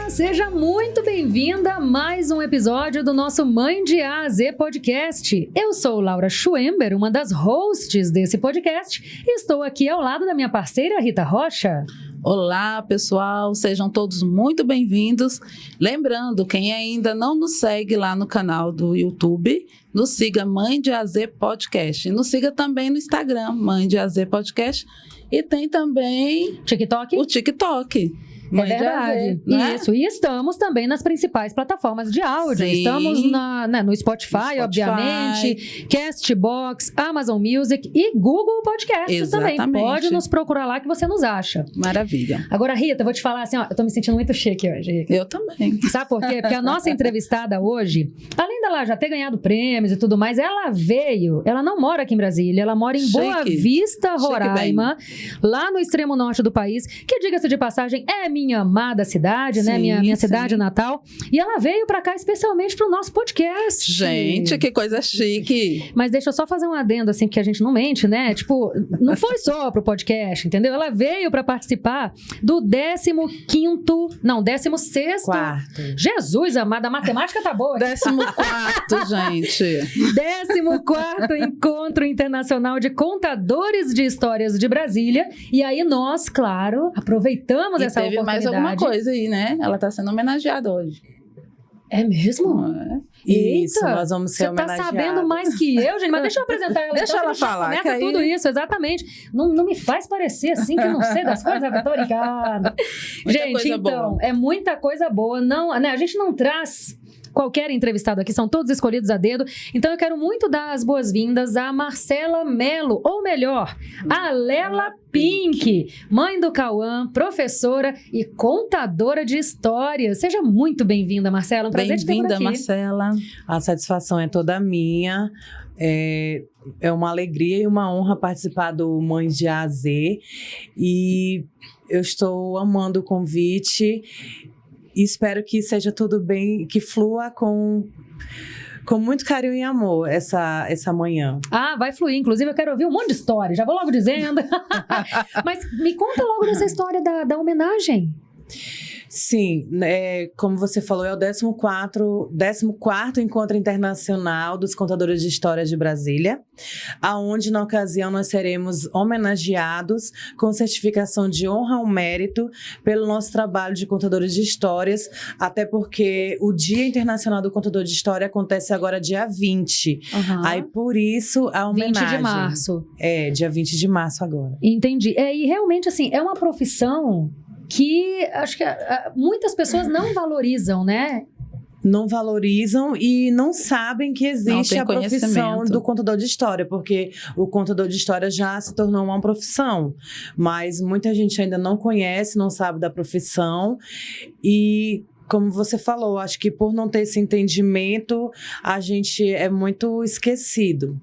Seja muito bem-vinda a mais um episódio do nosso Mãe de A a Z podcast. Eu sou Laura Schwember, uma das hosts desse podcast, e estou aqui ao lado da minha parceira Rita Rocha. Olá, pessoal, sejam todos muito bem-vindos. Lembrando, quem ainda não nos segue lá no canal do YouTube, nos siga Mãe de AZ Podcast. E nos siga também no Instagram, Mãe de AZ Podcast. E tem também TikTok? O TikTok. É verdade, né? Isso, e estamos também nas principais plataformas de áudio. Sim. Estamos no Spotify, obviamente, Castbox, Amazon Music e Google Podcasts também. Pode nos procurar lá que você nos acha. Maravilha. Agora, Rita, eu vou te falar assim, ó, eu tô me sentindo muito chique hoje. Eu também. Sabe por quê? Porque a nossa entrevistada hoje, além dela já ter ganhado prêmios e tudo mais, ela não mora aqui em Brasília, ela mora em Boa Vista, Roraima, lá no extremo norte do país, que, diga-se de passagem, é minha amada cidade, né? Minha cidade natal. E ela veio pra cá especialmente pro nosso podcast. Gente, que coisa chique. Mas deixa eu só fazer um adendo, assim, porque a gente não mente, né? Tipo, não foi só pro podcast, entendeu? Ela veio pra participar do 16º... Quarto. Jesus, amada, a matemática tá boa. 14º, gente. 14º Encontro Internacional de Contadores de Histórias de Brasília. E aí nós, claro, aproveitamos essa oportunidade. Mais alguma coisa aí, né? Ela está sendo homenageada hoje. É mesmo? Isso, Eita, nós vamos ser homenageados. Você tá sabendo mais que eu, gente? Mas deixa eu apresentar ela. Deixa ela falar. Começa aí... tudo isso, exatamente. Não me faz parecer assim que não sei das coisas. Eu tô brincando. Gente, então, é muita coisa boa. Não, né, a gente não traz... qualquer entrevistado aqui, são todos escolhidos a dedo. Então eu quero muito dar as boas-vindas a Marcela Mello, ou melhor, a Lela Pink, mãe do Cauã, professora e contadora de histórias. Seja muito bem-vinda, Marcela. Um prazer te ter por aqui. Bem-vinda, Marcela. A satisfação é toda minha. É uma alegria e uma honra participar do Mães de A a Z. E eu estou amando o convite. E espero que seja tudo bem, que flua com muito carinho e amor essa manhã. Ah, vai fluir. Inclusive, eu quero ouvir um monte de história. Já vou logo dizendo. Mas me conta logo dessa história da homenagem. Sim, como você falou, é o 14º Encontro Internacional dos Contadores de Histórias de Brasília, aonde, na ocasião, nós seremos homenageados com certificação de honra ao mérito pelo nosso trabalho de contadores de histórias, até porque o Dia Internacional do Contador de História acontece agora dia 20. Uhum. Aí, por isso, a homenagem. 20 de março. Dia 20 de março agora. Entendi. E realmente, assim, é uma profissão que acho que muitas pessoas não valorizam, né? Não valorizam e não sabem que existe a profissão do contador de história, porque o contador de história já se tornou uma profissão, mas muita gente ainda não conhece, não sabe da profissão e... como você falou, acho que por não ter esse entendimento, a gente é muito esquecido.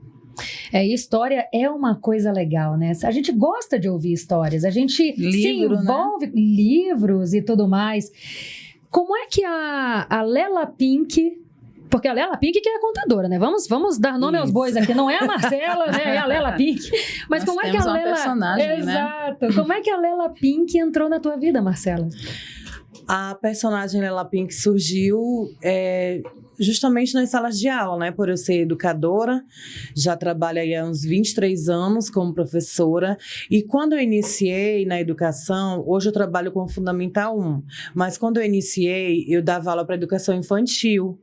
História é uma coisa legal, né? A gente gosta de ouvir histórias, a gente se envolve em livros e tudo mais. Como é que a Lela Pink... Porque a Lela Pink que é a contadora, né? Vamos dar nome aos bois aqui. Não é a Marcela, né? É a Lela Pink. Mas como é que a Lela... personagem, Exato. Né? Como é que a Lela Pink entrou na tua vida, Marcela? A personagem Lela Pink surgiu justamente nas salas de aula, né? Por eu ser educadora, já trabalho aí há uns 23 anos como professora. E quando eu iniciei na educação, hoje eu trabalho com Fundamental 1, mas quando eu iniciei, eu dava aula para educação infantil.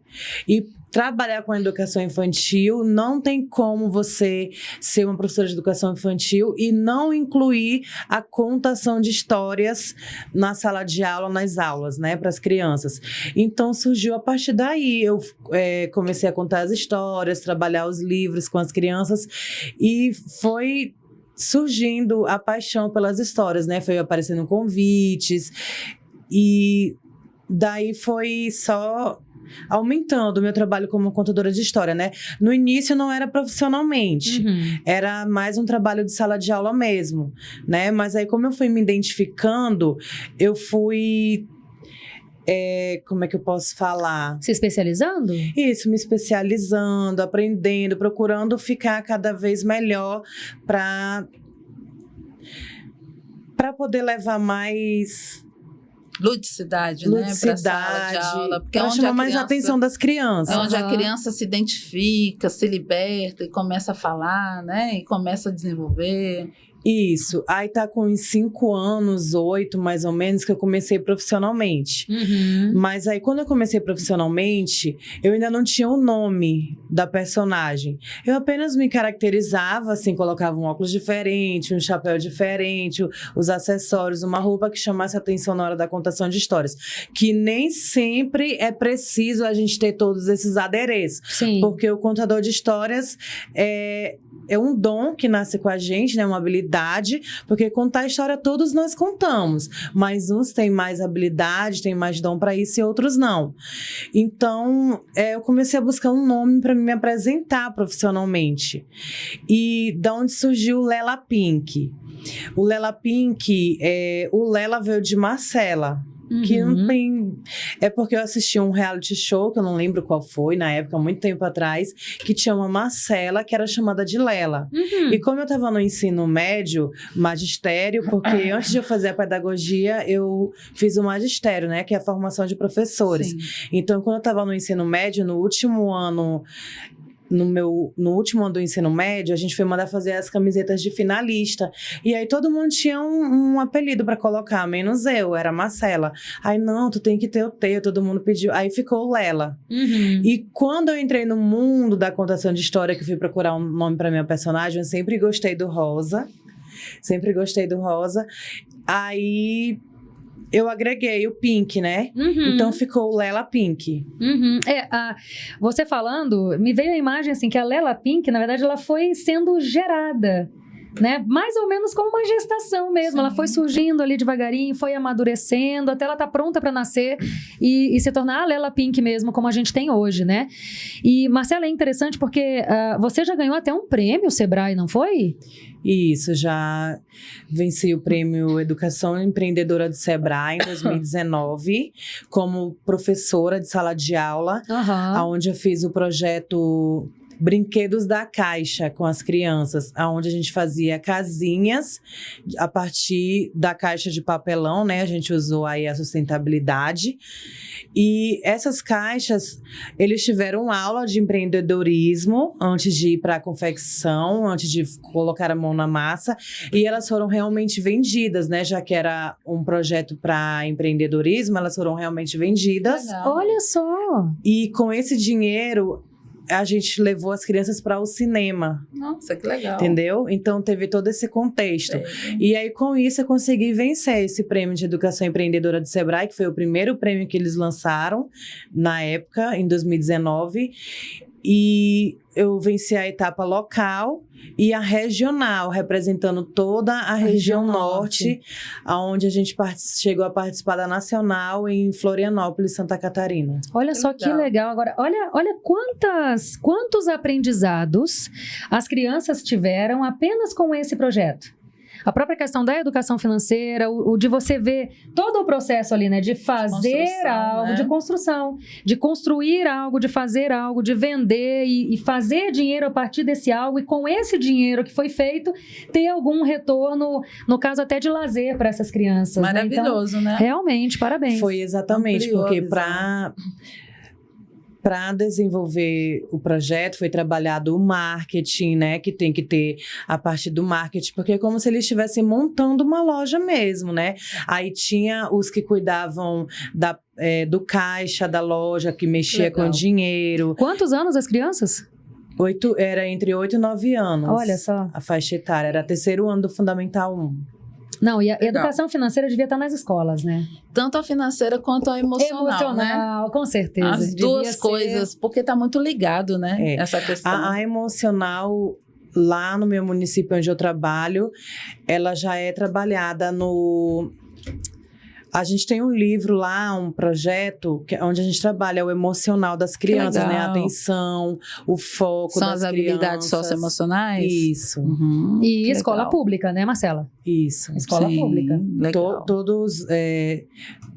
E trabalhar com a educação infantil, não tem como você ser uma professora de educação infantil e não incluir a contação de histórias na sala de aula, nas aulas, né, para as crianças. Então, surgiu a partir daí. Eu comecei a contar as histórias, trabalhar os livros com as crianças e foi surgindo a paixão pelas histórias, né? Foi aparecendo convites e daí foi só aumentando o meu trabalho como contadora de história, né? No início não era profissionalmente, era mais um trabalho de sala de aula mesmo, né? Mas aí como eu fui me identificando, eu fui... como é que eu posso falar? Se especializando? Isso, me especializando, aprendendo, procurando ficar cada vez melhor para poder levar mais ludicidade, né? Para a sala de aula. Porque para chamar mais a atenção das crianças. É onde a criança se identifica, se liberta e começa a falar, né? E começa a desenvolver. Isso. Aí tá com uns 5 anos, 8 mais ou menos, que eu comecei profissionalmente. Mas aí quando eu comecei profissionalmente, eu ainda não tinha o nome da personagem. Eu apenas me caracterizava, assim, colocava um óculos diferente, um chapéu diferente, os acessórios, uma roupa que chamasse atenção na hora da contação de histórias. Que nem sempre é preciso a gente ter todos esses adereços. Sim. Porque o contador de histórias é um dom que nasce com a gente, né? Uma habilidade, porque contar a história todos nós contamos, mas uns têm mais habilidade, têm mais dom para isso e outros não. Então, eu comecei a buscar um nome para me apresentar profissionalmente. E da onde surgiu o Lela Pink? O Lela Pink, o Lela veio de Marcela. Que não tem... É porque eu assisti um reality show, que eu não lembro qual foi, na época, muito tempo atrás, que tinha uma Marcela, que era chamada de Lela. E como eu estava no ensino médio, magistério, porque antes de eu fazer a pedagogia, eu fiz o magistério, né? Que é a formação de professores. Sim. Então, quando eu estava no ensino médio, no último ano... No último ano do ensino médio, a gente foi mandar fazer as camisetas de finalista. E aí todo mundo tinha um apelido para colocar, menos eu, era Marcela. Aí, não, tu tem que ter o teu, todo mundo pediu. Aí ficou o Lela. E quando eu entrei no mundo da contação de história, que eu fui procurar um nome para minha personagem, eu sempre gostei do rosa. Aí... eu agreguei o Pink, né? Então ficou o Lela Pink. Você falando, me veio a imagem assim, que a Lela Pink, na verdade, ela foi sendo gerada, né? Mais ou menos como uma gestação mesmo. Sim. Ela foi surgindo ali devagarinho, foi amadurecendo, até ela tá pronta para nascer e se tornar a Lela Pink mesmo, como a gente tem hoje, né? E, Marcela, é interessante porque você já ganhou até um prêmio, Sebrae, não foi? Isso, já venci o prêmio Educação Empreendedora do Sebrae em 2019, como professora de sala de aula, onde eu fiz o projeto Brinquedos da Caixa com as crianças, onde a gente fazia casinhas a partir da caixa de papelão, né? A gente usou aí a sustentabilidade. E essas caixas, eles tiveram aula de empreendedorismo antes de ir para a confecção, antes de colocar a mão na massa, e elas foram realmente vendidas, né? Já que era um projeto para empreendedorismo, elas foram realmente vendidas. Legal. Olha só! E com esse dinheiro, a gente levou as crianças para o cinema. Nossa, que legal. Entendeu? Então, teve todo esse contexto. E aí, com isso, eu consegui vencer esse prêmio de Educação Empreendedora do Sebrae, que foi o primeiro prêmio que eles lançaram na época, em 2019. E eu venci a etapa local e a regional, representando toda a região norte, onde a gente chegou a participar da nacional em Florianópolis, Santa Catarina. Olha só que legal. Agora, olha quantos aprendizados as crianças tiveram apenas com esse projeto. A própria questão da educação financeira, o de você ver todo o processo ali, né? De fazer algo, né? De construção, de construir algo, de fazer algo, de vender e fazer dinheiro a partir desse algo. E com esse dinheiro que foi feito, ter algum retorno, no caso até de lazer para essas crianças. Maravilhoso, né? Realmente, parabéns. Foi exatamente, porque para desenvolver o projeto, foi trabalhado o marketing, né? Que tem que ter a parte do marketing, porque é como se eles estivessem montando uma loja mesmo, né? Aí tinha os que cuidavam do caixa da loja, que mexia com dinheiro. Quantos anos as crianças? Era entre 8 e 9 anos. Olha só. A faixa etária, era 3º ano do Fundamental 1. Não, e a educação financeira devia estar nas escolas, né? Tanto a financeira quanto a emocional, né? Com certeza. As duas coisas, porque está muito ligado, né? Essa questão. A emocional, lá no meu município onde eu trabalho, ela já é trabalhada no... A gente tem um livro lá, um projeto, onde a gente trabalha o emocional das crianças, né? A atenção, o foco das crianças. São as habilidades socioemocionais? Isso. E escola pública, né, Marcela? Isso. Escola pública. Legal.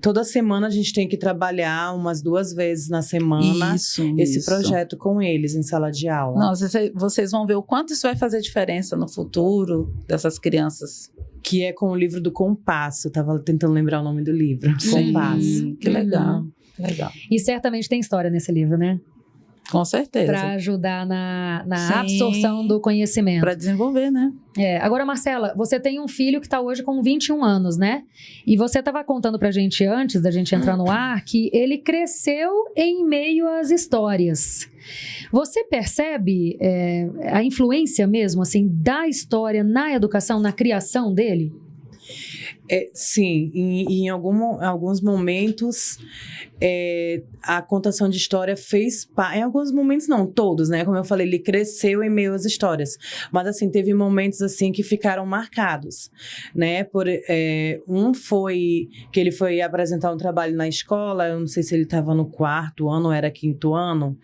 Toda semana a gente tem que trabalhar umas 2 vezes na semana esse projeto com eles em sala de aula. Nossa, vocês vão ver o quanto isso vai fazer diferença no futuro dessas crianças. que é com o livro do Compasso. Eu tava tentando lembrar o nome do livro. Sim, Compasso. Que legal. Legal. E certamente tem história nesse livro, né? Com certeza. Para ajudar na Sim. absorção do conhecimento. Para desenvolver, né? Agora, Marcela, você tem um filho que está hoje com 21 anos, né? E você estava contando pra gente antes da gente entrar no ar que ele cresceu em meio às histórias. Você percebe a influência mesmo, assim, da história na educação, na criação dele? Sim, em alguns momentos a contação de história fez em alguns momentos não, todos, né? Como eu falei, ele cresceu em meio às histórias, mas assim, teve momentos assim que ficaram marcados, né? Um foi que ele foi apresentar um trabalho na escola, eu não sei se ele estava no 4º ano ou era 5º ano,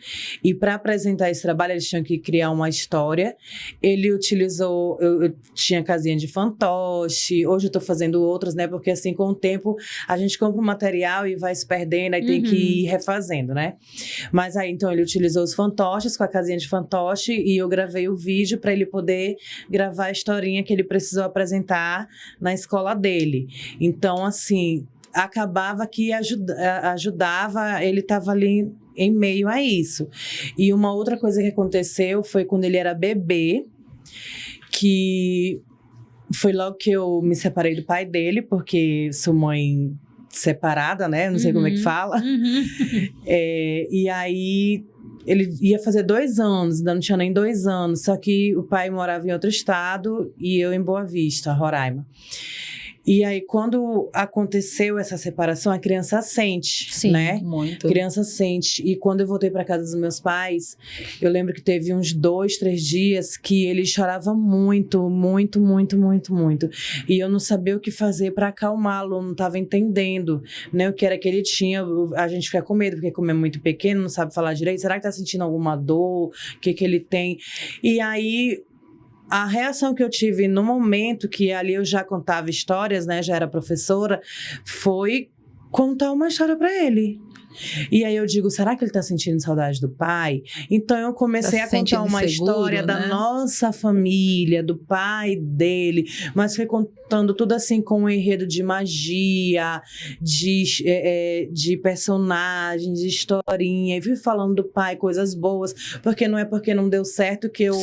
e para apresentar esse trabalho eles tinham que criar uma história. Ele utilizou, eu tinha casinha de fantoche, hoje eu estou fazendo outras, né? Porque assim, com o tempo, a gente compra o material e vai se perdendo, aí tem que ir refazendo, né? Mas aí, então, ele utilizou os fantoches com a casinha de fantoche e eu gravei o vídeo para ele poder gravar a historinha que ele precisou apresentar na escola dele. Então, assim, acabava que ajudava, ele estava ali em meio a isso. E uma outra coisa que aconteceu foi quando ele era bebê, que foi logo que eu me separei do pai dele, porque sou mãe separada, né? Não sei como é que fala. E aí, ele ia fazer 2 anos, ainda não tinha nem 2 anos, só que o pai morava em outro estado e eu em Boa Vista, Roraima. E aí, quando aconteceu essa separação, a criança sente, Sim, né? Muito. A criança sente. E quando eu voltei para casa dos meus pais, eu lembro que teve uns 2, 3 dias que ele chorava muito, muito, muito, muito, muito. E eu não sabia o que fazer para acalmá-lo, não estava entendendo, né, o que era que ele tinha. A gente fica com medo, porque como é muito pequeno, não sabe falar direito. Será que está sentindo alguma dor? O que ele tem? E aí, a reação que eu tive no momento que ali eu já contava histórias, né, já era professora, foi contar uma história para ele. E aí eu digo, será que ele tá sentindo saudade do pai? Então eu comecei a contar uma história, né, da nossa família, do pai dele, mas foi contando tudo assim com um enredo de magia, de personagens, de historinha, e fui falando do pai, coisas boas, porque não é porque não deu certo que eu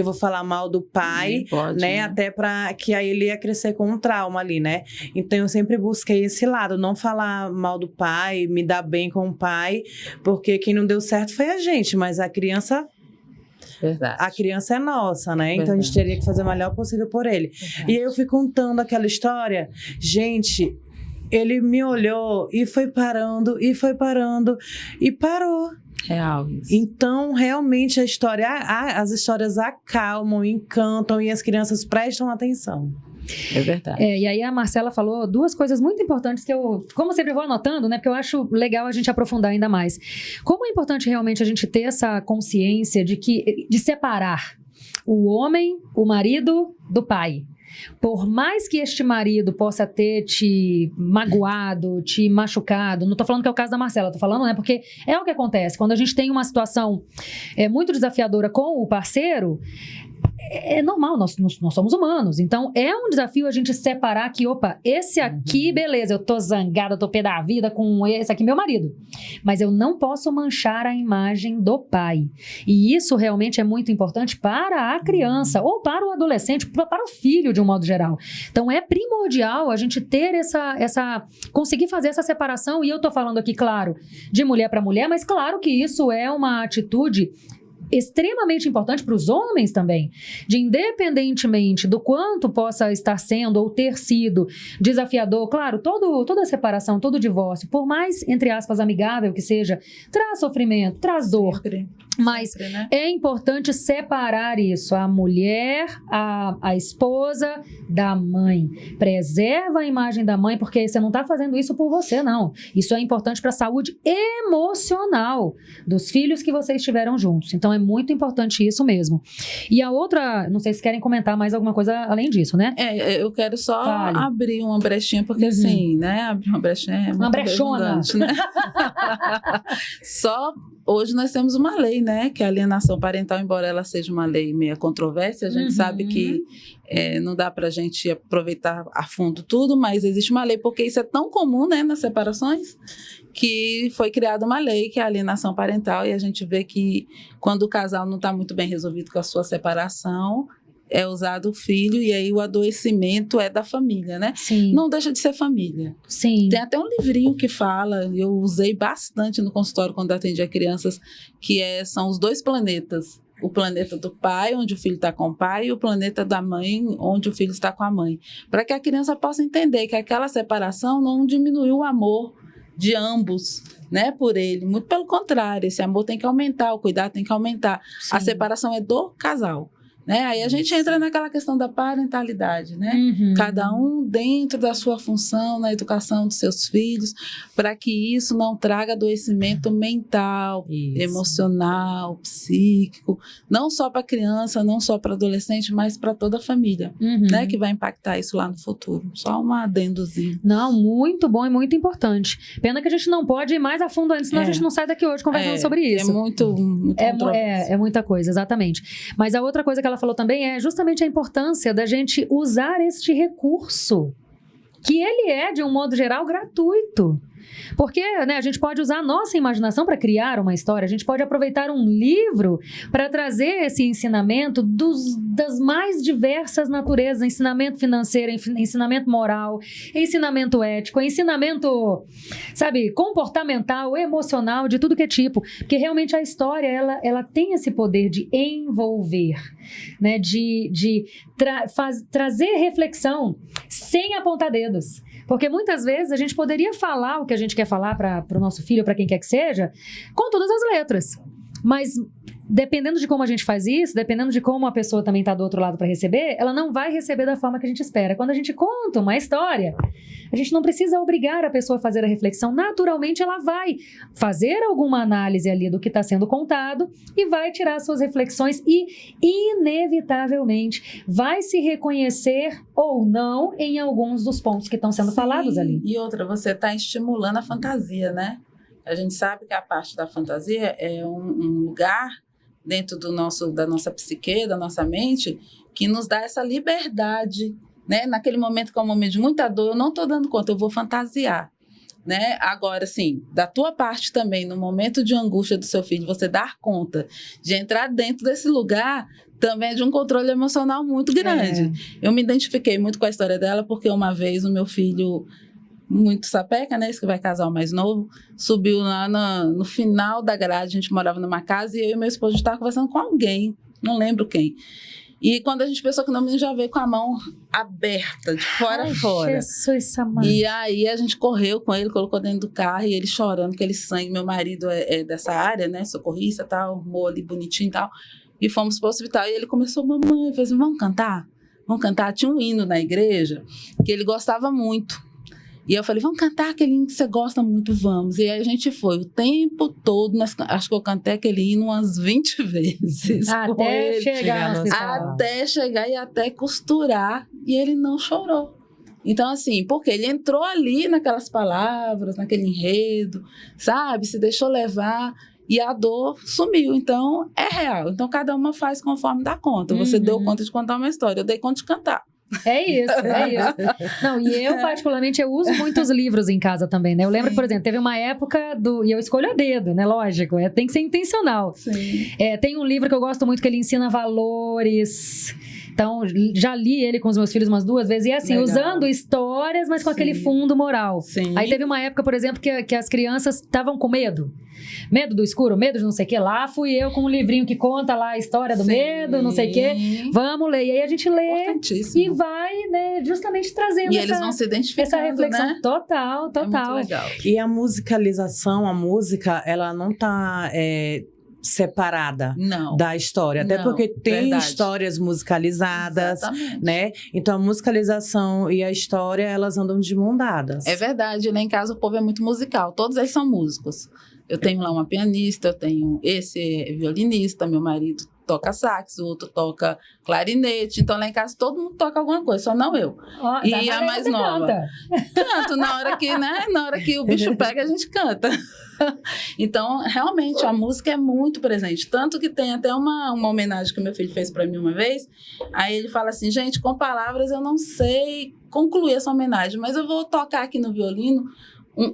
vou falar mal do pai, pode, né? Até para que aí ele ia crescer com um trauma ali, né? Então eu sempre busquei esse lado, não falar mal do pai, me dar bem com o pai, porque quem não deu certo foi a gente, mas a criança... Verdade. A criança é nossa, né? Então a gente teria que fazer o melhor possível por ele. Verdade. E aí eu fui contando aquela história, gente, ele me olhou e foi parando, e parou. Real isso. Então, realmente, as histórias acalmam, encantam e as crianças prestam atenção. É verdade. E aí a Marcela falou 2 coisas muito importantes que eu, como sempre, vou anotando, né? Porque eu acho legal a gente aprofundar ainda mais. Como é importante realmente a gente ter essa consciência de separar o homem, o marido, do pai. Por mais que este marido possa ter te magoado, te machucado, não tô falando que é o caso da Marcela, tô falando, né, porque é o que acontece, quando a gente tem uma situação muito desafiadora com o parceiro, é normal, nós somos humanos, então é um desafio a gente separar que, opa, esse aqui, beleza, eu tô zangada, tô pé da vida com esse aqui, meu marido, mas eu não posso manchar a imagem do pai, e isso realmente é muito importante para a criança, ou para o adolescente, para o filho de um modo geral. Então é primordial a gente ter conseguir fazer essa separação, e eu tô falando aqui, claro, de mulher para mulher, mas claro que isso é uma atitude extremamente importante para os homens também, de independentemente do quanto possa estar sendo ou ter sido desafiador, claro, toda a separação, todo o divórcio, por mais, entre aspas, amigável que seja, traz sofrimento, traz dor. Mas sempre, né? É importante separar isso, a mulher, a esposa da mãe. Preserva a imagem da mãe, porque você não está fazendo isso por você, não. Isso é importante para a saúde emocional dos filhos que vocês tiveram juntos. Então é muito importante isso mesmo. E a outra, não sei se querem comentar mais alguma coisa além disso, né? Eu quero só abrir uma brechinha, porque assim, né? Abrir uma brechinha é muito uma brechona, né? Só hoje nós temos uma lei, né? Que é a alienação parental, embora ela seja uma lei meio controvérsia, a gente sabe que não dá para a gente aproveitar a fundo tudo, mas existe uma lei, porque isso é tão comum, né, nas separações, que foi criada uma lei, que é a alienação parental, e a gente vê que quando o casal não está muito bem resolvido com a sua separação, é usado o filho, e aí o adoecimento é da família, né? Sim. Não deixa de ser família. Sim. Tem até um livrinho que fala, eu usei bastante no consultório quando atendia crianças, que são os 2 planetas. O planeta do pai, onde o filho está com o pai, e o planeta da mãe, onde o filho está com a mãe. Para que a criança possa entender que aquela separação não diminuiu o amor de ambos, né, por ele. Muito pelo contrário, esse amor tem que aumentar, o cuidado tem que aumentar. Sim. A separação é do casal. Né? Aí a gente entra naquela questão da parentalidade, né? Cada um dentro da sua função na educação dos seus filhos, para que isso não traga adoecimento mental, emocional, psíquico, não só para a criança, não só para o adolescente, mas para toda a família, né? Que vai impactar isso lá no futuro. Só um adendozinho. Não, muito bom e muito importante. Pena que a gente não pode ir mais a fundo antes, senão a gente não sai daqui hoje conversando sobre isso. É muito é muita coisa, exatamente. Mas a outra coisa que ela falou também é justamente a importância da gente usar este recurso, que ele é, de um modo geral, gratuito. Porque, né, a gente pode usar a nossa imaginação para criar uma história, a gente pode aproveitar um livro para trazer esse ensinamento das mais diversas naturezas, ensinamento financeiro, ensinamento moral, ensinamento ético, ensinamento, sabe, comportamental, emocional, de tudo que é tipo. Porque realmente a história, ela tem esse poder de envolver, né, de trazer reflexão sem apontar dedos. Porque muitas vezes a gente poderia falar o que a gente quer falar para o nosso filho, para quem quer que seja, com todas as letras. Mas dependendo de como a gente faz isso, dependendo de como a pessoa também está do outro lado para receber, ela não vai receber da forma que a gente espera. Quando a gente conta uma história, a gente não precisa obrigar a pessoa a fazer a reflexão. Naturalmente, ela vai fazer alguma análise ali do que está sendo contado e vai tirar suas reflexões e, inevitavelmente, vai se reconhecer ou não em alguns dos pontos que estão sendo falados ali. E outra, você está estimulando a fantasia, né? A gente sabe que a parte da fantasia é um lugar dentro da nossa psique, da nossa mente, que nos dá essa liberdade, né? Naquele momento que é um momento de muita dor, eu não estou dando conta, eu vou fantasiar, né? Agora, sim, da tua parte também, no momento de angústia do seu filho, você dar conta de entrar dentro desse lugar, também é de um controle emocional muito grande. Eu me identifiquei muito com a história dela, porque uma vez o meu filho, muito sapeca, né? Esse que vai casar o mais novo, subiu lá no final da grade, a gente morava numa casa, e eu e meu esposo estavam conversando com alguém, não lembro quem. E quando a gente pensou que o menino já veio com a mão aberta, de fora a fora. Jesus, e aí a gente correu com ele, colocou dentro do carro, e ele chorando, aquele sangue. Meu marido é dessa área, né? Socorrista e tal, arrumou ali bonitinho e tal. E fomos para o hospital, e ele começou, mamãe, fez, vamos cantar? Vamos cantar? Tinha um hino na igreja que ele gostava muito. E eu falei, vamos cantar aquele hino que você gosta muito, vamos. E aí a gente foi o tempo todo, acho que eu cantei aquele hino umas 20 vezes. Até chegar no hospital. Até chegar e até costurar. E ele não chorou. Então, assim, porque ele entrou ali naquelas palavras, naquele enredo, sabe? Se deixou levar e a dor sumiu. Então, é real. Então, cada uma faz conforme dá conta. Você deu conta de contar uma história, eu dei conta de cantar. É isso. Não, e eu, particularmente, eu uso muitos livros em casa também, né? Eu lembro que, por exemplo, teve uma época e eu escolho a dedo, né? Lógico, tem que ser intencional. Tem um livro que eu gosto muito que ele ensina valores. Então, já li ele com os meus filhos umas 2 vezes. E assim, usando histórias, mas com aquele fundo moral. Aí teve uma época, por exemplo, que as crianças estavam com medo. Medo do escuro, medo de não sei o que. Lá fui eu com um livrinho que conta lá a história do medo, não sei o que. Vamos ler. E aí a gente lê e vai, né, justamente trazendo eles vão se identificando, essa reflexão. Né? Total. É muito legal. E a musicalização, a música, ela não tá... separada da história, até porque tem histórias musicalizadas, né? Então a musicalização e a história, elas andam de mão dadas. É verdade, lá em casa o povo é muito musical, todos eles são músicos. Eu tenho lá uma pianista, eu tenho esse violinista, meu marido toca sax, o outro toca clarinete, então lá em casa todo mundo toca alguma coisa, só não eu. E a mais nova. Canto, na hora que o bicho pega, a gente canta. Então, realmente, a música é muito presente. Tanto que tem até uma homenagem que o meu filho fez para mim uma vez. Aí ele fala assim, gente, com palavras eu não sei concluir essa homenagem, mas eu vou tocar aqui no violino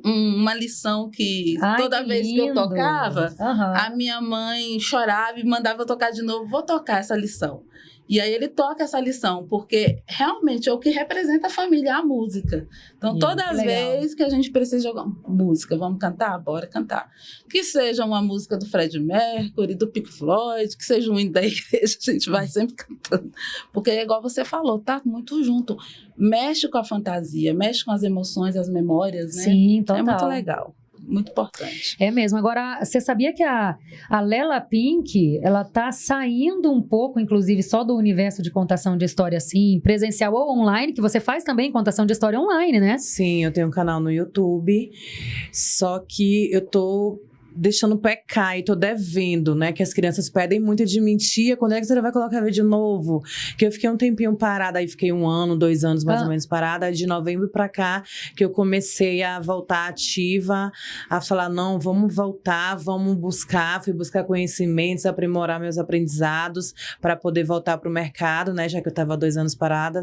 uma lição que toda vez que eu tocava, a minha mãe chorava e mandava eu tocar de novo. Vou tocar essa lição. E aí ele toca essa lição, porque realmente é o que representa a família, a música. Então, toda vez que a gente precisa jogar música, vamos cantar? Bora cantar. Que seja uma música do Freddie Mercury, do Pink Floyd, que seja um hino da igreja, a gente vai sempre cantando. Porque é igual você falou, tá muito junto. Mexe com a fantasia, mexe com as emoções, as memórias, né? Sim, total. É muito legal. Muito importante. É mesmo. Agora, você sabia que a Lela Pink, ela tá saindo um pouco, inclusive, só do universo de contação de história, assim, presencial ou online, que você faz também contação de história online, né? Sim, eu tenho um canal no YouTube, só que eu tô deixando o pé cair, tô devendo, né? Que as crianças pedem muito de mim, tia, quando é que você vai colocar vídeo novo? Que eu fiquei um tempinho parada, aí fiquei 1 ano, 2 anos mais ou menos parada, de novembro pra cá, que eu comecei a voltar ativa, a falar, não, vamos voltar, vamos buscar, fui buscar conhecimentos, aprimorar meus aprendizados, para poder voltar pro mercado, né? Já que eu tava 2 anos parada,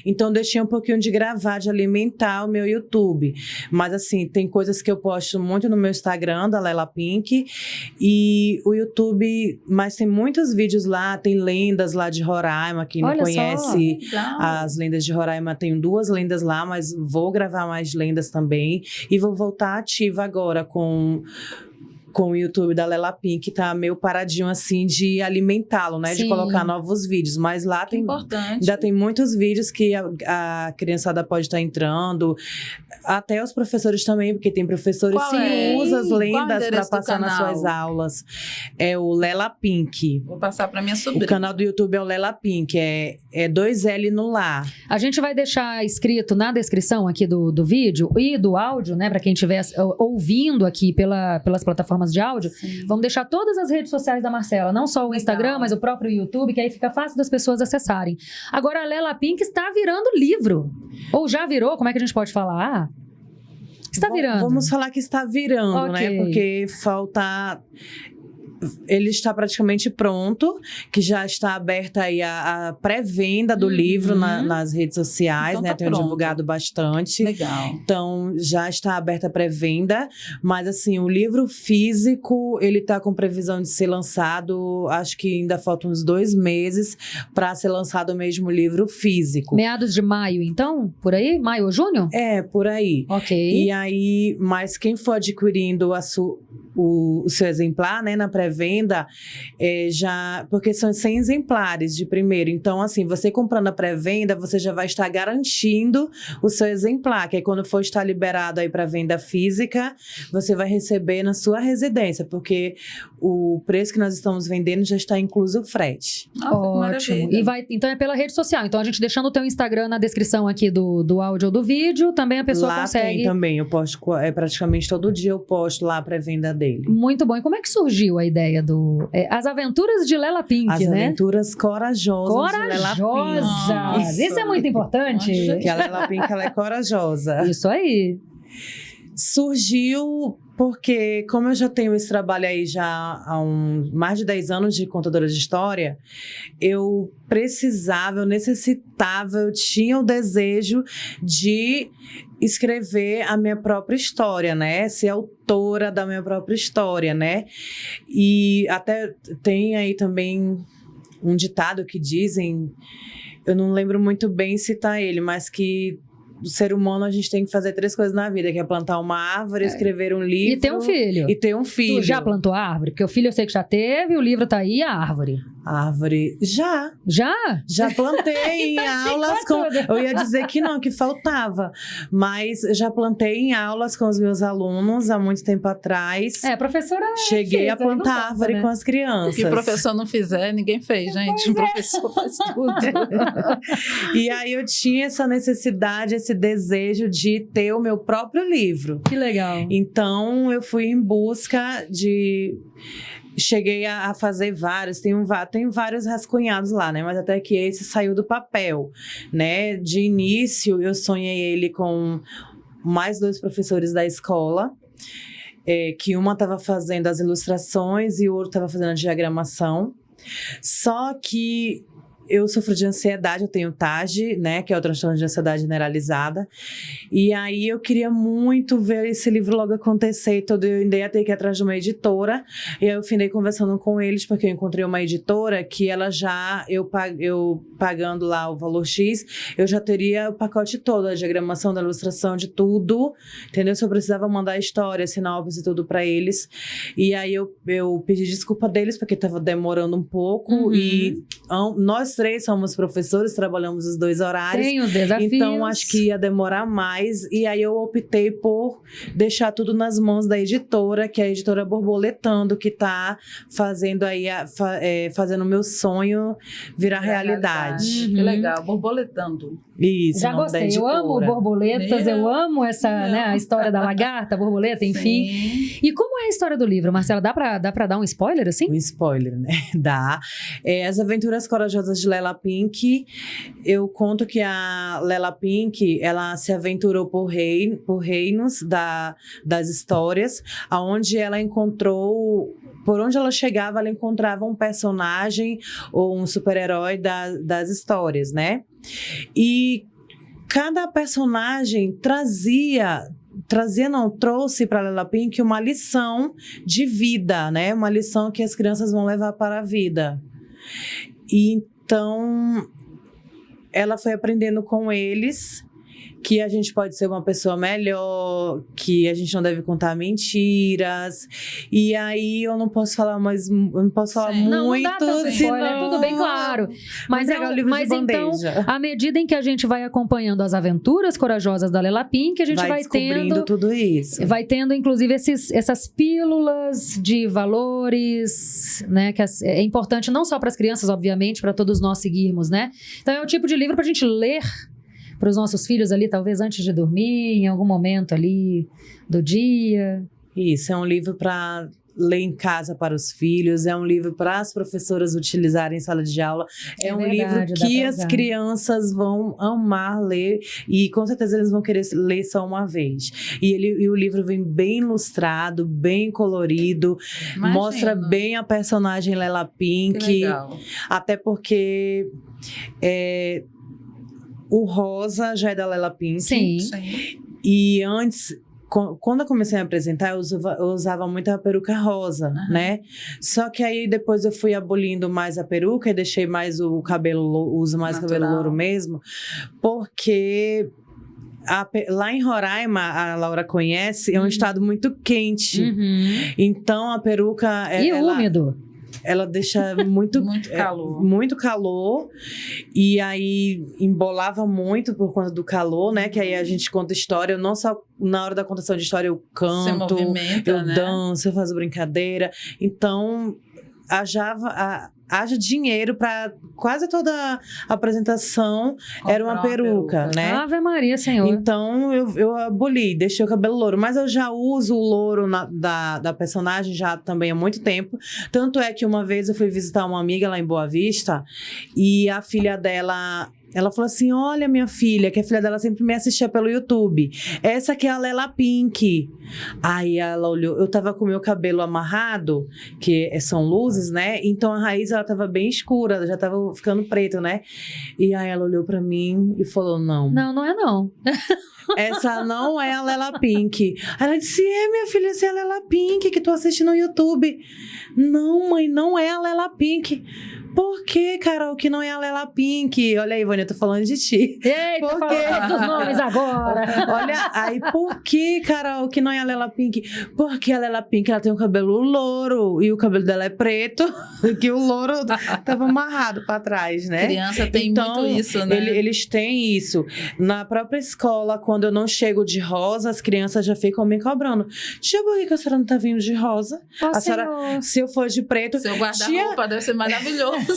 então deixei um pouquinho de gravar, de alimentar o meu YouTube, mas assim, tem coisas que eu posto muito no meu Instagram, da Lela Pink, e o YouTube, mas tem muitos vídeos lá, tem lendas lá de Roraima, quem não conhece as lendas de Roraima, tenho 2 lendas lá, mas vou gravar mais lendas também, e vou voltar ativa agora com o YouTube da Lela Pink, que tá meio paradinho assim de alimentá-lo, né? Sim. De colocar novos vídeos. Mas lá tem ainda tem muitos vídeos que a criançada pode estar entrando. Até os professores também, porque tem professores que usam as lendas para passar nas suas aulas. É o Lela Pink. Vou passar para minha sobrinha. O canal do YouTube é o Lela Pink, é 2L no lá. A gente vai deixar escrito na descrição aqui do vídeo e do áudio, né? Para quem estiver ouvindo aqui pelas plataformas de áudio. Sim. Vamos deixar todas as redes sociais da Marcela, não só o Instagram, mas o próprio YouTube, que aí fica fácil das pessoas acessarem. Agora, a Lela Pink está virando livro. Ou já virou, como é que a gente pode falar? Está virando. Vamos falar que está virando, né? Porque falta... Ele está praticamente pronto, que já está aberta aí a pré-venda do livro nas redes sociais, então, né? Tenho divulgado bastante. Legal. Então, já está aberta a pré-venda, mas assim, o livro físico, ele está com previsão de ser lançado, acho que ainda faltam uns 2 meses para ser lançado o mesmo livro físico. Meados de maio, então? Por aí? Maio ou junho? É, por aí. Ok. E aí, mas quem for adquirindo o seu exemplar, né, na pré-venda, porque são 100 exemplares de primeiro. Então, assim, você comprando a pré-venda, você já vai estar garantindo o seu exemplar, que aí quando for estar liberado aí para venda física, você vai receber na sua residência, porque o preço que nós estamos vendendo já está incluso o frete. Ótimo. E então é pela rede social. Então, a gente deixando o teu Instagram na descrição aqui do áudio ou do vídeo, também a pessoa lá consegue... Lá tem também, eu posto, praticamente todo dia eu posto lá a pré-venda dele. Muito bom. E como é que surgiu a ideia do... As Aventuras de Lela Pink, né? As Aventuras Corajosas de Lela Pink. Isso é muito importante. Que a Lela Pink, ela é corajosa. Isso aí. Surgiu porque, como eu já tenho esse trabalho aí já há mais de 10 anos de contadora de história, eu necessitava, eu tinha o desejo de escrever a minha própria história, né? Ser autora da minha própria história, né? E até tem aí também um ditado que dizem, eu não lembro muito bem citar ele, mas que do ser humano a gente tem que fazer 3 coisas na vida, que é plantar uma árvore, escrever um livro... E ter um filho. E ter um filho. Tu já plantou a árvore? Porque o filho eu sei que já teve, o livro tá aí, a árvore. Árvore, já. Já? Já plantei em aulas eu ia dizer que não, que faltava. Mas já plantei em aulas com os meus alunos há muito tempo atrás. A professora cheguei a plantar árvore, né? Com as crianças. O que o professor não fizer, ninguém fez, gente. O professor faz tudo. E aí eu tinha essa necessidade, esse desejo de ter o meu próprio livro. Que legal. Então eu fui em busca de... Cheguei a fazer vários, tem vários rascunhados lá, né? Mas até que esse saiu do papel, né? De início, eu sonhei ele com mais 2 professores da escola. que uma estava fazendo as ilustrações e o outro estava fazendo a diagramação. Só que eu sofro de ansiedade, eu tenho TAG, né, que é o transtorno de ansiedade generalizada. E aí eu queria muito ver esse livro logo acontecer, então eu ainda ia ter que ir atrás de uma editora. E aí eu findei conversando com eles, porque eu encontrei uma editora que ela já, eu pagando lá o valor X, eu já teria o pacote todo, a diagramação, da ilustração, de tudo, entendeu? Só precisava mandar a história, sinopse e tudo para eles. E aí eu pedi desculpa deles, porque estava demorando um pouco. E nós três somos professores, trabalhamos os 2 horários. Tem os desafios. Então, acho que ia demorar mais. E aí, eu optei por deixar tudo nas mãos da editora, que é a editora Borboletando, que tá fazendo aí, fazendo o meu sonho virar realidade. Que legal, Borboletando. Isso, já gostei, eu amo borboletas, eu amo essa, né, a história da lagarta, borboleta, enfim. Sim. E como é a história do livro, Marcela? Dá pra dar um spoiler, assim? Um spoiler, né? Dá. As Aventuras Corajosas de Lela Pink, eu conto que a Lela Pink, ela se aventurou por reinos das histórias, aonde ela encontrou... Por onde ela chegava, ela encontrava um personagem ou um super-herói das histórias, né? E cada personagem trouxe para Lela Pink uma lição de vida, né? Uma lição que as crianças vão levar para a vida. E então, ela foi aprendendo com eles que a gente pode ser uma pessoa melhor, que a gente não deve contar mentiras. E aí eu não posso falar mais, eu não posso falar muito, não dá tanto spoiler, é tudo bem claro. Mas então, à medida em que a gente vai acompanhando as aventuras corajosas da Lela Pink, a gente vai tendo tudo isso. Vai tendo, inclusive, essas pílulas de valores, né? Que é importante não só para as crianças, obviamente, para todos nós seguirmos, né? Então é o tipo de livro para a gente ler para os nossos filhos ali, talvez antes de dormir, em algum momento ali do dia. Isso, é um livro para ler em casa para os filhos, é um livro para as professoras utilizarem em sala de aula, é um livro que as crianças vão amar ler e com certeza eles vão querer ler só uma vez. E o livro vem bem ilustrado, bem colorido, mostra bem a personagem Lela Pink, que legal. Até porque o rosa já é da Lela Pink. Sim. E antes, quando eu comecei a apresentar, eu usava muito a peruca rosa, né? Só que aí depois eu fui abolindo mais a peruca e deixei mais o cabelo, uso mais natural. Cabelo louro mesmo, porque lá em Roraima, a Laura conhece, é um estado muito quente. Então a peruca... úmido. Ela deixa muito calor e aí embolava muito por conta do calor, né? Que aí a gente conta história, eu não só na hora da contação de história eu canto, eu danço, eu faço brincadeira. Então haja dinheiro para quase toda a apresentação era uma peruca, né? Ave Maria, Senhor. Então eu aboli, deixei o cabelo louro, mas eu já uso o louro da personagem já também há muito tempo. Tanto é que uma vez eu fui visitar uma amiga lá em Boa Vista e a filha dela... Ela falou assim, olha minha filha, que a filha dela sempre me assistia pelo YouTube. Essa aqui é a Lela Pink. Aí ela olhou, eu tava com o meu cabelo amarrado, que são luzes, né? Então a raiz, ela tava bem escura, já tava ficando preto, né? E aí ela olhou pra mim e falou, não. Não é não. Essa não é a Lela Pink. Aí ela disse, minha filha, essa é a Lela Pink que tu assiste no YouTube. Não, mãe, não é a Lela Pink. Por que, Carol, que não é a Lela Pink? Olha aí, Ivone, eu tô falando de ti. Eita, falando dos nomes agora. Olha, aí, por que, Carol, que não é a Lela Pink? Porque a Lela Pink, ela tem um cabelo louro e o cabelo dela é preto, que o louro tava amarrado pra trás, né? Criança tem muito isso, né? Eles têm isso. Na própria escola, quando eu não chego de rosa, as crianças já ficam me cobrando. Tia, por que a senhora não tá vindo de rosa? A senhora, se eu for de preto... Seu guarda-roupa deve ser maravilhoso.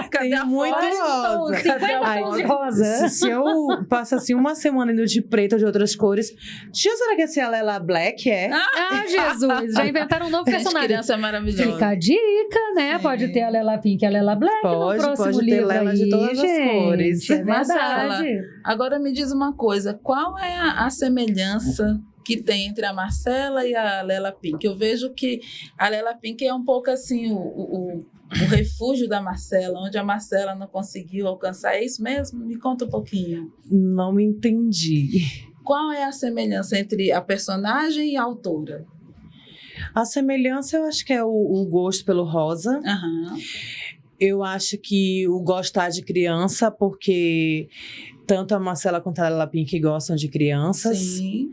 Cadê a muito rosa? 50 tons de rosa. Se eu passo assim uma semana indo de preto ou de outras cores, tia, será que essa é a Lela Black? Ah, Jesus, já inventaram um novo personagem. Criança é maravilhosa. Fica a dica, né? Sim. Pode ter a Lela Pink e a Lela Black no próximo pode livro ter Lela aí, de todas as cores. É Marcela, verdade. agora me diz uma coisa, qual é a semelhança que tem entre a Marcela e a Lela Pink? Eu vejo que a Lela Pink é um pouco assim o refúgio da Marcela, onde a Marcela não conseguiu alcançar. É isso mesmo? Me conta um pouquinho. Não me entendi. Qual é a semelhança entre a personagem e a autora? A semelhança, eu acho que é o gosto pelo rosa. Aham. Eu acho que o gostar de criança, porque tanto a Marcela quanto a Lela Pink gostam de crianças. Sim.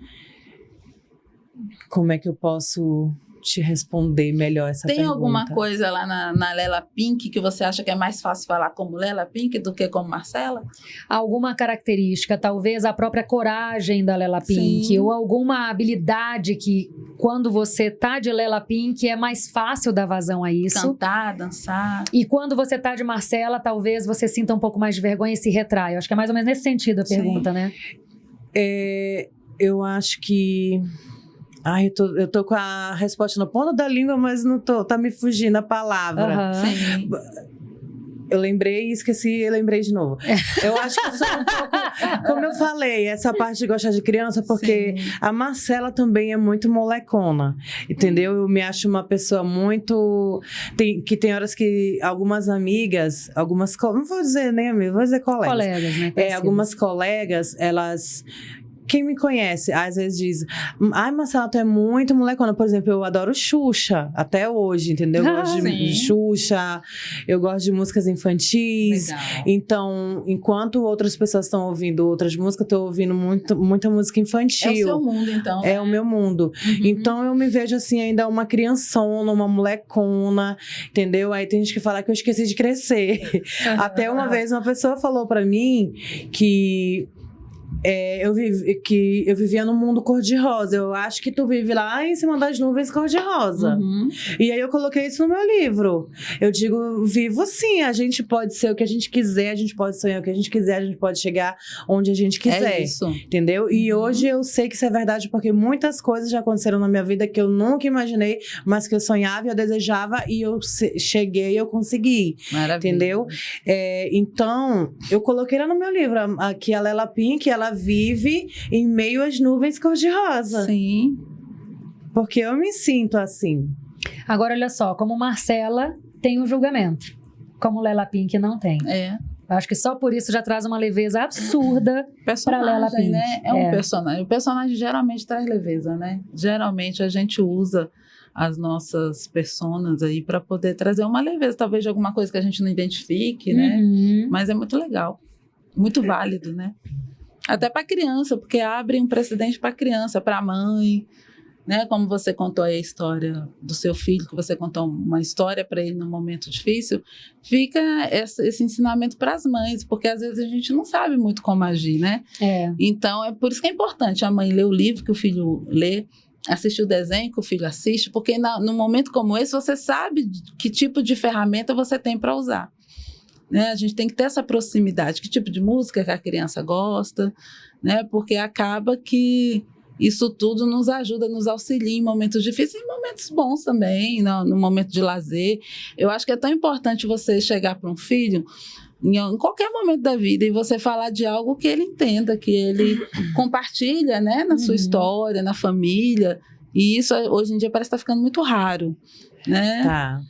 Como é que eu posso te responder melhor essa Tem pergunta? alguma coisa lá na Lela Pink que você acha que é mais fácil falar como Lela Pink do que como Marcela? Alguma característica, talvez a própria coragem da Lela Pink, Sim. ou alguma habilidade que, quando você tá de Lela Pink, é mais fácil dar vazão a isso. Cantar, dançar. E quando você tá de Marcela, talvez você sinta um pouco mais de vergonha e se retrai. Eu acho que é mais ou menos nesse sentido a Sim. pergunta, né? Eu acho que... Ai, eu tô com a resposta na ponta da língua, mas não tô, tá me fugindo a palavra. Aham. Sim. Eu lembrei e esqueci, eu lembrei de novo. Eu acho que eu sou um pouco... Como eu falei, essa parte de gostar de criança, porque Sim. a Marcela também é muito molecona, entendeu? Eu me acho uma pessoa muito... que tem horas que algumas amigas, não vou dizer nem amigas, vou dizer colegas. Colegas, né? Conhecidos. Algumas colegas, elas... Quem me conhece, às vezes diz, ai, Marcela, tu é muito molecona. Por exemplo, eu adoro Xuxa, até hoje, entendeu? Eu gosto sim. de Xuxa, eu gosto de músicas infantis. Legal. Então, enquanto outras pessoas estão ouvindo outras músicas, eu tô ouvindo muita música infantil. É o seu mundo, então. É o meu mundo. Uhum. Então, eu me vejo assim, ainda uma criançona, uma molecona, entendeu? Aí tem gente que fala que eu esqueci de crescer. Até uma vez, uma pessoa falou pra mim que... eu vivia num mundo cor-de-rosa. Eu acho que tu vive lá em cima das nuvens cor-de-rosa. Uhum. E aí eu coloquei isso no meu livro. Eu digo, vivo sim, a gente pode ser o que a gente quiser, a gente pode sonhar o que a gente quiser, a gente pode chegar onde a gente quiser. É isso. Entendeu? E hoje eu sei que isso é verdade, porque muitas coisas já aconteceram na minha vida que eu nunca imaginei, mas que eu sonhava e eu desejava, e eu cheguei e eu consegui. Maravilha. Entendeu? Então, eu coloquei lá no meu livro, aqui a Lela Pink, ela vive em meio às nuvens cor-de-rosa. Sim. Porque eu me sinto assim. Agora, olha só, como Marcela tem um julgamento, como Lela Pink não tem. É. Eu acho que só por isso já traz uma leveza absurda pra Lela Personagem, Pink. né? É um personagem. O personagem geralmente traz leveza, né? Geralmente a gente usa as nossas personas aí para poder trazer uma leveza, talvez de alguma coisa que a gente não identifique, né? Uhum. Mas é muito legal, muito válido, né? Até para criança, porque abre um precedente para criança, para a mãe, né? Como você contou aí a história do seu filho, que você contou uma história para ele num momento difícil, fica esse ensinamento para as mães, porque às vezes a gente não sabe muito como agir, né? Então é por isso que é importante a mãe ler o livro que o filho lê, assistir o desenho que o filho assiste, porque num momento como esse você sabe que tipo de ferramenta você tem para usar. Né? A gente tem que ter essa proximidade, que tipo de música que a criança gosta, né? Porque acaba que isso tudo nos ajuda, nos auxilia em momentos difíceis e em momentos bons também, no momento de lazer. Eu acho que é tão importante você chegar para um filho em qualquer momento da vida e você falar de algo que ele entenda, que ele compartilha, né? Na sua história, na família. E isso hoje em dia parece estar ficando muito raro. Né? Tá.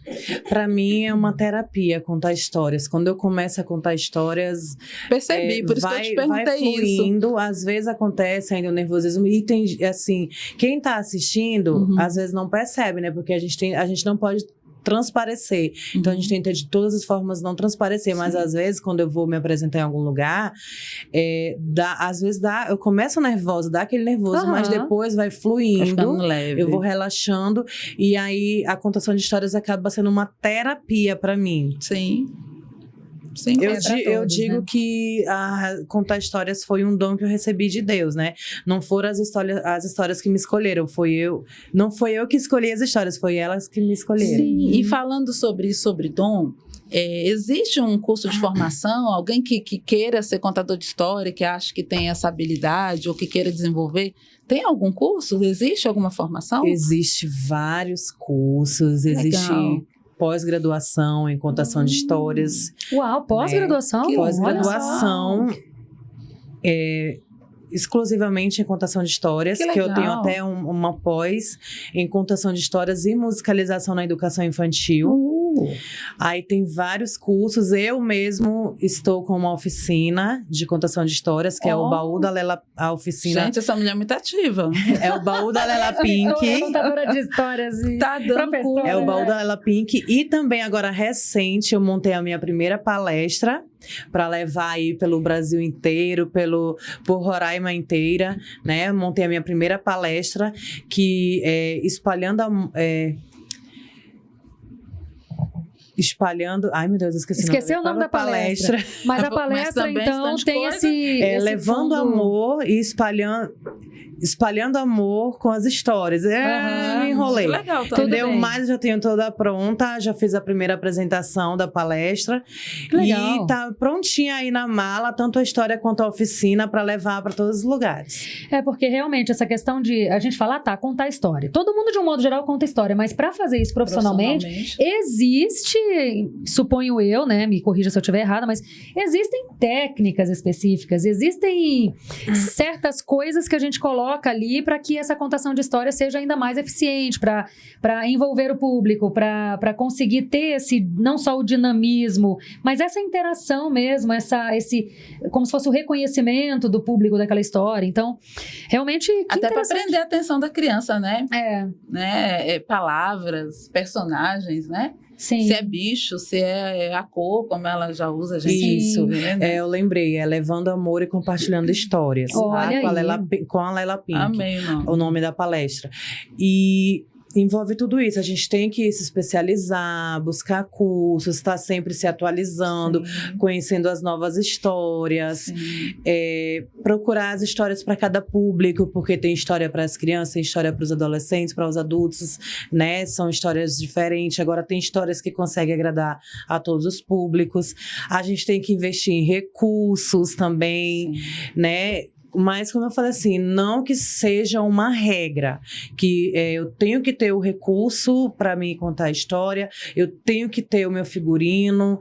Pra mim é uma terapia contar histórias. Quando eu começo a contar histórias, percebi, por isso que eu te perguntei vai fluindo, isso. Às vezes acontece ainda o nervosismo e tem, assim, quem tá assistindo, às vezes não percebe, né? Porque a gente não pode transparecer. Então, a gente tenta de todas as formas não transparecer, mas às vezes, quando eu vou me apresentar em algum lugar, às vezes eu começo nervosa, dá aquele nervoso, mas depois vai fluindo, leve. Eu vou relaxando, e aí a contação de histórias acaba sendo uma terapia pra mim. Sim. Sim, eu digo que contar histórias foi um dom que eu recebi de Deus, né? Não foram as histórias que me escolheram, não foi eu que escolhi as histórias, foi elas que me escolheram. Sim, e falando sobre isso, sobre dom, Existe um curso de formação? Alguém que queira ser contador de história, que acha que tem essa habilidade ou que queira desenvolver? Tem algum curso? Existe alguma formação? Existe vários cursos, existe pós-graduação em contação de histórias. Uau, pós-graduação? Pós-graduação exclusivamente em contação de histórias, que eu tenho até uma pós em contação de histórias e musicalização na educação infantil. Aí tem vários cursos. Eu mesmo estou com uma oficina de contação de histórias, que é o Baú da Lela, a oficina. Gente, essa mulher é muito ativa. É o Baú da Lela Pink. Contadora de histórias e tá dando curso. É o Baú da Lela Pink. E também agora recente eu montei a minha primeira palestra para levar aí pelo Brasil inteiro, por Roraima inteira, né? Montei a minha primeira palestra que é espalhando. Ai, meu Deus, esqueci o nome da palestra. Mas a palestra, então, tem esse levando amor e espalhando amor com as histórias. Me enrolei. Legal, entendeu? Mas já tenho toda pronta, já fiz a primeira apresentação da palestra. Legal. E tá prontinha aí na mala, tanto a história quanto a oficina, para levar para todos os lugares. Porque realmente essa questão de a gente falar, contar história. Todo mundo, de um modo geral, conta história, mas para fazer isso profissionalmente, existe, suponho eu, né? Me corrija se eu estiver errada, mas existem técnicas específicas, existem certas coisas que a gente coloca ali para que essa contação de história seja ainda mais eficiente, para envolver o público, para conseguir ter esse, não só o dinamismo, mas essa interação mesmo, esse, como se fosse o reconhecimento do público daquela história. Então, realmente, até para prender a atenção da criança, né? Palavras, personagens, né? Sim. Se é bicho, se é a cor, como ela já usa, gente. Isso. Eu lembrei, levando amor e compartilhando histórias. Olha com a Lela Pink. Amei, o nome da palestra. E envolve tudo isso. A gente tem que se especializar, buscar cursos, estar sempre se atualizando, conhecendo as novas histórias, procurar as histórias para cada público, porque tem história para as crianças, tem história para os adolescentes, para os adultos, né? São histórias diferentes. Agora tem histórias que conseguem agradar a todos os públicos. A gente tem que investir em recursos também, né? Mas, como eu falei assim, não que seja uma regra, que eu tenho que ter o recurso para me contar a história, eu tenho que ter o meu figurino.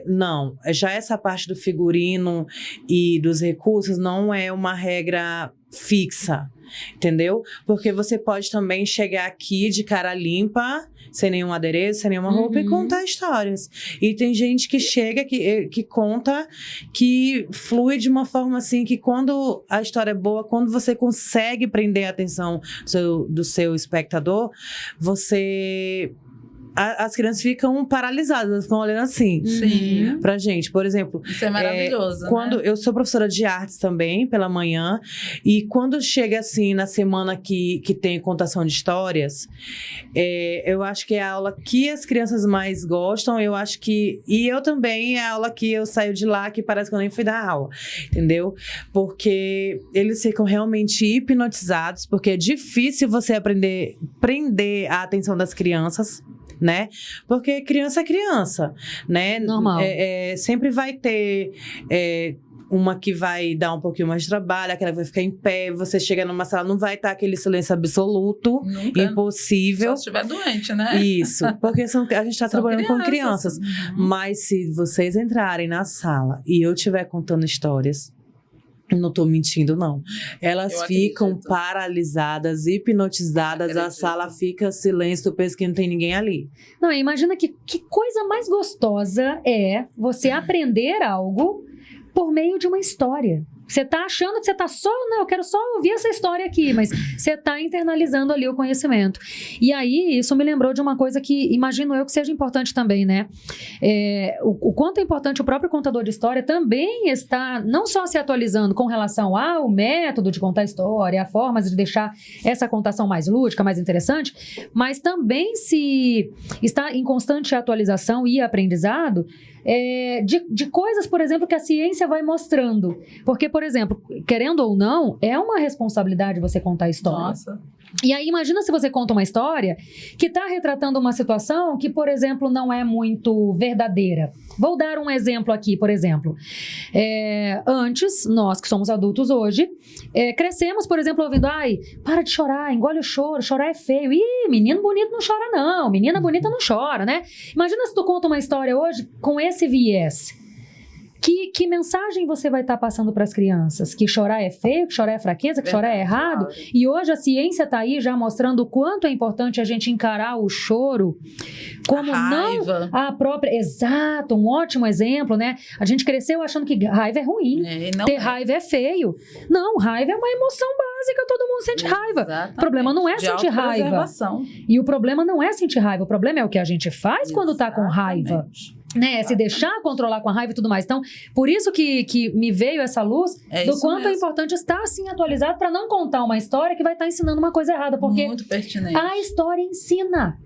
Não, já essa parte do figurino e dos recursos não é uma regra fixa, entendeu? Porque você pode também chegar aqui de cara limpa, sem nenhum adereço, sem nenhuma roupa e contar histórias. E tem gente que chega, que conta, que flui de uma forma assim, que quando a história é boa, quando você consegue prender a atenção do seu espectador, as crianças ficam paralisadas, elas ficam olhando assim pra gente. Por exemplo, isso é maravilhoso, quando eu sou professora de artes também, pela manhã, e quando chega assim, na semana que tem contação de histórias, eu acho que é a aula que as crianças mais gostam, e eu também, é a aula que eu saio de lá, que parece que eu nem fui dar aula, entendeu? Porque eles ficam realmente hipnotizados, porque é difícil você prender a atenção das crianças, né? Porque criança é criança, né? Normal. Sempre vai ter uma que vai dar um pouquinho mais de trabalho, aquela vai ficar em pé, você chega numa sala, não vai estar aquele silêncio absoluto, impossível. Só se estiver doente, né? Isso, porque a gente está trabalhando com crianças. Mas se vocês entrarem na sala e eu estiver contando histórias, não tô mentindo, não. Elas ficam paralisadas, hipnotizadas, a sala fica silêncio, tu pensa que não tem ninguém ali. Não, imagina que coisa mais gostosa é você aprender algo por meio de uma história. Você tá achando que você tá só... Não, eu quero só ouvir essa história aqui, mas você tá internalizando ali o conhecimento. E aí, isso me lembrou de uma coisa que imagino eu que seja importante também, né? O quanto é importante o próprio contador de história também está não só se atualizando com relação ao método de contar história, a formas de deixar essa contação mais lúdica, mais interessante, mas também se está em constante atualização e aprendizado de coisas, por exemplo, que a ciência vai mostrando. Porque, por exemplo, querendo ou não, é uma responsabilidade você contar a história. Nossa. E aí, imagina se você conta uma história que está retratando uma situação que, por exemplo, não é muito verdadeira. Vou dar um exemplo aqui, por exemplo. Antes, nós que somos adultos hoje, crescemos, por exemplo, ouvindo: ai, para de chorar, engole o choro, chorar é feio. Ih, menino bonito não chora não, menina bonita não chora, né? Imagina se tu conta uma história hoje com esse viés. Que mensagem você vai estar passando para as crianças? Que chorar é feio, que chorar é fraqueza, que chorar é errado? E hoje a ciência está aí já mostrando o quanto é importante a gente encarar o choro como não a própria... Exato, um ótimo exemplo, né? A gente cresceu achando que raiva é ruim, ter raiva é feio. Não, raiva é uma emoção básica, todo mundo sente raiva. Exatamente. O problema não é sentir raiva. E o problema não é sentir raiva, o problema é o que a gente faz quando está com raiva. Né, se deixar controlar com a raiva e tudo mais. Então, por isso que me veio essa luz do quanto é importante estar assim atualizado para não contar uma história que vai estar ensinando uma coisa errada, porque muito pertinente. A história ensina.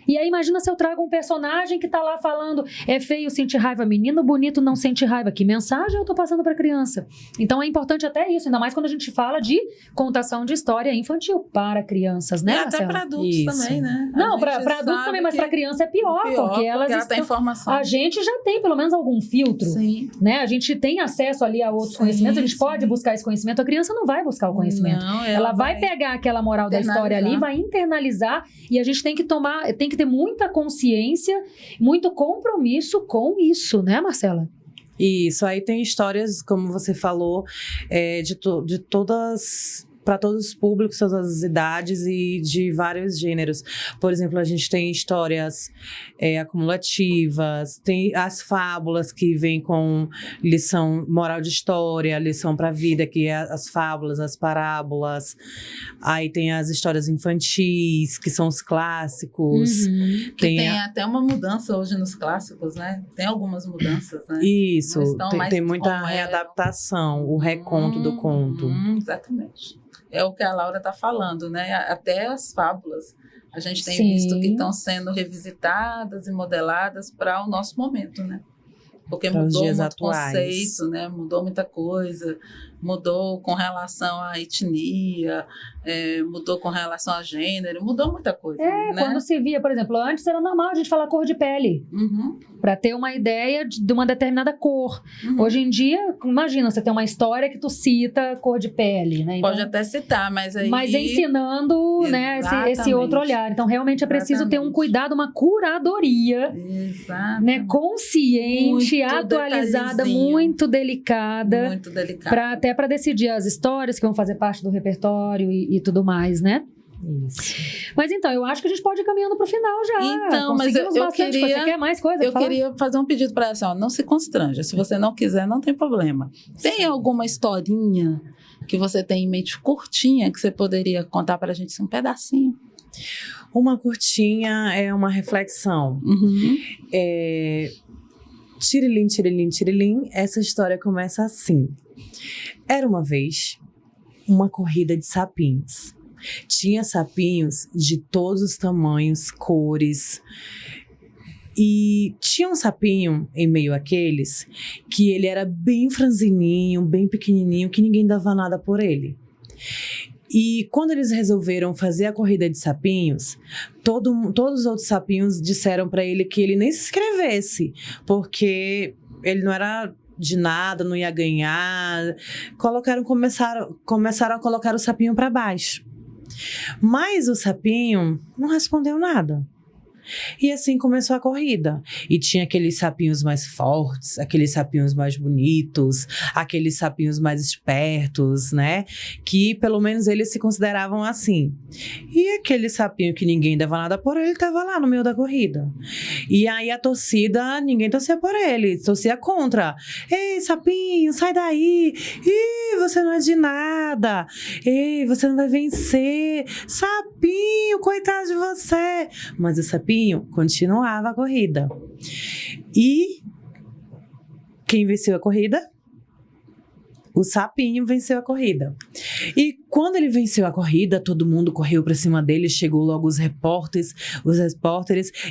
E aí imagina se eu trago um personagem que tá lá falando: é feio sentir raiva, menino bonito não sente raiva. Que mensagem eu tô passando pra criança? Então é importante até isso, ainda mais quando a gente fala de contação de história infantil para crianças, né, e até para adultos também, né? Não, para adultos também, mas para criança é pior porque ela tem informação. A gente já tem pelo menos algum filtro, né? A gente tem acesso ali a outros conhecimentos, a gente pode buscar esse conhecimento. A criança não vai buscar o conhecimento. Não, ela vai pegar aquela moral da história ali, vai internalizar, e a gente tem que ter muita consciência, muito compromisso com isso, né, Marcela? Isso, aí tem histórias, como você falou, de todas... para todos os públicos, todas as idades e de vários gêneros. Por exemplo, a gente tem histórias acumulativas, tem as fábulas que vêm com lição moral de história, lição para a vida, que é as fábulas, as parábolas. Aí tem as histórias infantis, que são os clássicos. Tem até uma mudança hoje nos clássicos, né? Tem algumas mudanças, né? Isso, tem muita readaptação, o reconto do conto. Exatamente. É o que a Laura está falando, né? Até as fábulas a gente tem visto que estão sendo revisitadas e modeladas para o nosso momento, né? Porque mudou muito conceito, né? Mudou muita coisa, mudou com relação à etnia, mudou com relação a gênero, mudou muita coisa. Né? Quando se via, por exemplo, antes era normal a gente falar cor de pele, para ter uma ideia de uma determinada cor. Hoje em dia, imagina, você tem uma história que tu cita cor de pele, né? Então, pode até citar, mas aí... Mas ensinando, né, esse outro olhar. Então, realmente é preciso ter um cuidado, uma curadoria, né, consciente, muito atualizada, muito delicada, até para decidir as histórias que vão fazer parte do repertório e tudo mais, né? Isso. Mas então, eu acho que a gente pode ir caminhando para o final já. Então, mas eu queria... Você quer mais coisa? Eu queria fazer um pedido para ela, não se constranja. Se você não quiser, não tem problema. Tem alguma historinha que você tem em mente curtinha que você poderia contar para a gente, assim, um pedacinho? Uma curtinha é uma reflexão. Tirilim, tirilim, tirilim. Essa história começa assim. Era uma vez uma corrida de sapinhos. Tinha sapinhos de todos os tamanhos, cores. E tinha um sapinho em meio àqueles que ele era bem franzininho, bem pequenininho, que ninguém dava nada por ele. E quando eles resolveram fazer a corrida de sapinhos, todos os outros sapinhos disseram para ele que ele nem se inscrevesse, porque ele não era de nada, não ia ganhar. Começaram a colocar o sapinho para baixo. Mas o sapinho não respondeu nada. E assim começou a corrida. E tinha aqueles sapinhos mais fortes, aqueles sapinhos mais bonitos, aqueles sapinhos mais espertos, né? Que pelo menos eles se consideravam assim. E aquele sapinho que ninguém dava nada por ele, estava lá no meio da corrida. E aí a torcida, ninguém torcia por ele, torcia contra. Ei, sapinho, sai daí! Ih, você não é de nada! Ei, você não vai vencer! Sapinho, coitado de você! Mas o sapinho continuava a corrida. E quem venceu a corrida? O sapinho venceu a corrida. E quando ele venceu a corrida, todo mundo correu para cima dele, chegou logo os repórteres,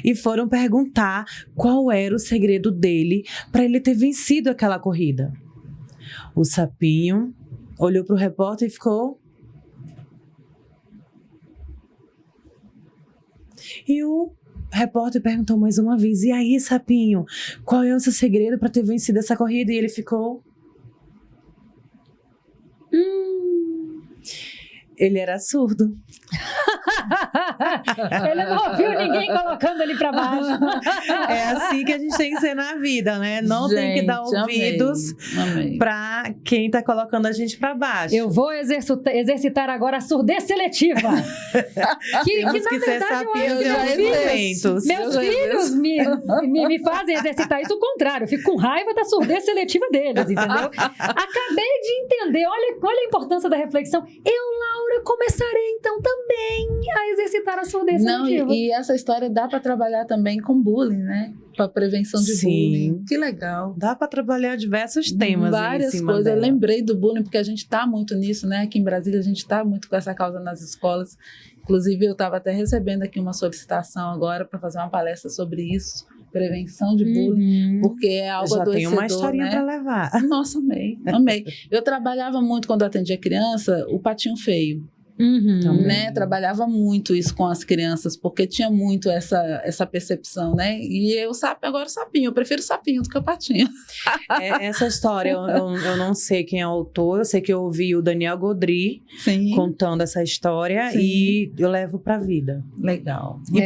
e foram perguntar qual era o segredo dele para ele ter vencido aquela corrida. O sapinho olhou para o repórter e ficou... E o repórter perguntou mais uma vez: e aí, sapinho, qual é o seu segredo para ter vencido essa corrida? E ele ficou... Ele era surdo. Ele não ouviu ninguém colocando ele pra baixo. É assim que a gente tem que ser na vida, né? Não tem que dar ouvidos pra quem tá colocando a gente pra baixo. Eu vou exercitar agora a surdez seletiva. Temos que ser sapiens e meus filhos me fazem exercitar isso, o contrário. Eu fico com raiva da surdez seletiva deles, entendeu? Acabei de entender. Olha a importância da reflexão. Laura, começarei então também a exercitar a surdez seletiva. E essa história dá para trabalhar também com bullying, né? Para prevenção de bullying. Que legal. Dá para trabalhar diversos temas. Várias coisas. Eu lembrei do bullying porque a gente está muito nisso, né? Aqui em Brasília a gente está muito com essa causa nas escolas. Inclusive eu estava até recebendo aqui uma solicitação agora para fazer uma palestra sobre isso. Prevenção de bullying, porque é algo adoecedor, já tem uma historinha, né, para levar. Nossa, amei. Eu trabalhava muito quando eu atendia criança, o patinho feio. Né? Trabalhava muito isso com as crianças, porque tinha muito essa percepção, né? E agora o sapinho, eu prefiro o sapinho do que o patinho. Essa história, eu não sei quem é o autor, eu sei que eu ouvi o Daniel Godry contando essa história. Sim. E eu levo pra vida. Legal. E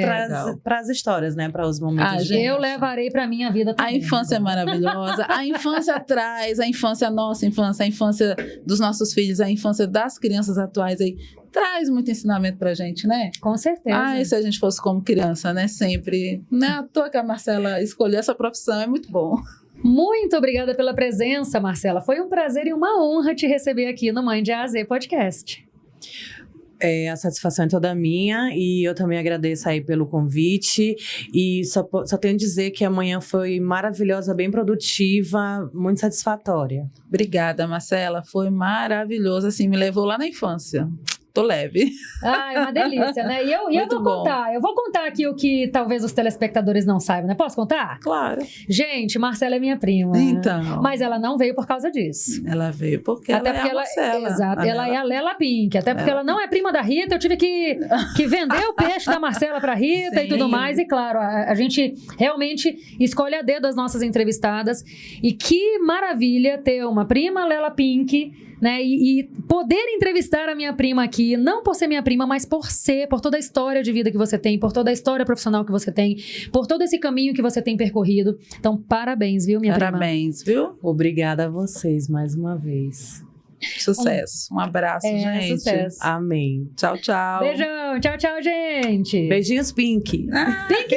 para as histórias, né? Para os momentos. Eu levarei pra minha vida também. A infância é maravilhosa, a infância traz, a nossa infância, a infância dos nossos filhos, a infância das crianças atuais aí. Traz muito ensinamento pra gente, né? Com certeza. E se a gente fosse como criança, né? Sempre. Não é à toa que a Marcela escolheu essa profissão, é muito bom. Muito obrigada pela presença, Marcela. Foi um prazer e uma honra te receber aqui no Mãe de A a Z Podcast. A satisfação é toda minha e eu também agradeço aí pelo convite e só tenho a dizer que amanhã foi maravilhosa, bem produtiva, muito satisfatória. Obrigada, Marcela, foi maravilhoso, assim, me levou lá na infância. Tô leve. É uma delícia, né? E eu vou contar aqui o que talvez os telespectadores não saibam, né? Posso contar? Claro. Gente, Marcela é minha prima. Então. Mas ela não veio por causa disso. Ela veio porque ela é a Marcela. Exato, ela é a Lela Pink. Até porque ela não é prima da Rita, eu tive que vender o peixe da Marcela pra Rita. Sim. E tudo mais. E claro, a gente realmente escolhe a dedo as nossas entrevistadas. E que maravilha ter uma prima Lela Pink, né? E poder entrevistar a minha prima aqui, não por ser minha prima, mas por toda a história de vida que você tem, por toda a história profissional que você tem, por todo esse caminho que você tem percorrido. Então, parabéns, viu, minha prima? Parabéns, viu? Obrigada a vocês mais uma vez. Sucesso. Um abraço, gente. Sucesso. Amém. Tchau, tchau. Beijão. Tchau, tchau, gente. Beijinhos, Pink. Pink.